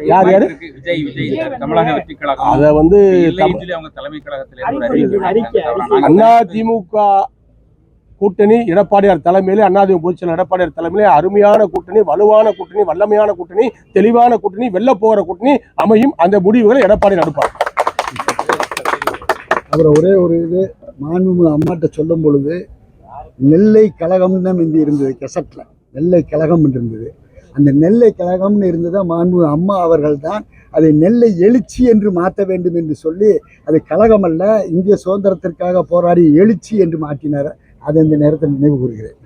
யார் யாரு விஜய் தமிழக வெற்றி கழகம் அத வந்து அவங்க தலைமை கழகத்தில் அதிமுக கூட்டணி எடப்பாடியார் தலைமையிலே அதிமுக பொதுச் செயலர் எடப்பாடியார் தலைமையிலே அருமையான கூட்டணி, வலுவான கூட்டணி, வல்லமையான கூட்டணி, தெளிவான கூட்டணி, வெல்ல போகிற கூட்டணி அமையும். அந்த முடிவுகளை எடப்பாடி எடுப்பார். அப்புறம் ஒரே ஒரு இது மாண்புமிகு அம்மாட்ட சொல்லும் பொழுது நெல்லை கழகம் தான் இங்கே இருந்தது, கெசட்டில் நெல்லை கழகம் இருந்தது. அந்த நெல்லை கழகம்னு இருந்ததை மாண்புமிகு அம்மா அவர்கள் தான் அதை நெல்லை எழுச்சி என்று மாற்ற வேண்டும் என்று சொல்லி அது கழகம் அல்ல, இந்திய சுதந்திரத்திற்காக போராடி எழுச்சி என்று மாற்றினார். அதை இந்த நேரத்தில் நினைவு கூறுகிறேன்.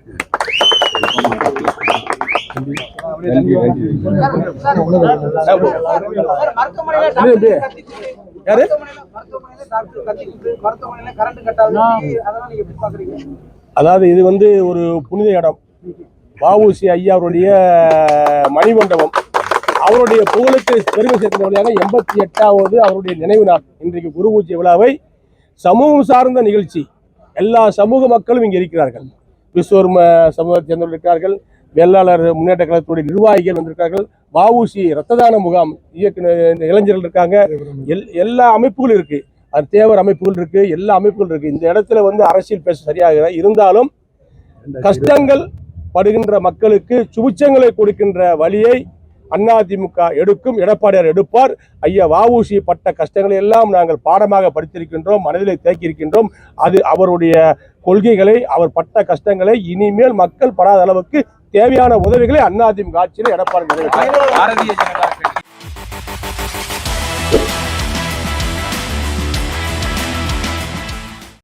அதாவது இது வந்து ஒரு புனித இடம். வ.உ.சி. ஐயா அவருடைய மணிமண்டபம், அவருடைய புகழுக்கு பெருமை சேர்க்கும் வழியாக 88வது அவருடைய நினைவு நாள் இன்றைக்கு குரு பூஜை விழாவை சமூகம் சார்ந்த நிகழ்ச்சி. எல்லா சமூக மக்களும் இங்கே இருக்கிறார்கள். விஸ்வர்ம சமூகத்தை சேர்ந்தவர்கள் இருக்கிறார்கள், வெள்ளாளர் முன்னேற்ற கழகத்துடைய நிர்வாகிகள் வந்திருக்கார்கள், வ.உ.சி. இரத்த தான முகாம் இளைஞர்கள் இருக்காங்க, எல்லா அமைப்புகளும் இருக்கு, அது தேவர் அமைப்புகள் இருக்கு, எல்லா அமைப்புகள் இருக்கு. இந்த இடத்துல வந்து அரசியல் பேச சரியாக இருந்தாலும் கஷ்டங்கள் படுகின்ற மக்களுக்கு சுபிச்சங்களை கொடுக்கின்ற வழியை அதிமுக எடுக்கும், எடப்பாடியார் எடுப்பார். ஐயா வ.உ.சி. பட்ட கஷ்டங்களை எல்லாம் நாங்கள் பாடமாக படித்திருக்கின்றோம், மனதிலே தேக்கியிருக்கின்றோம். அது அவருடைய கொள்கைகளை, அவர் பட்ட கஷ்டங்களை இனிமேல் மக்கள் படாத அளவுக்கு தேவையான உதவிகளை அதிமுக ஆட்சியில் எடப்பாடி நிறைவேற்றார்.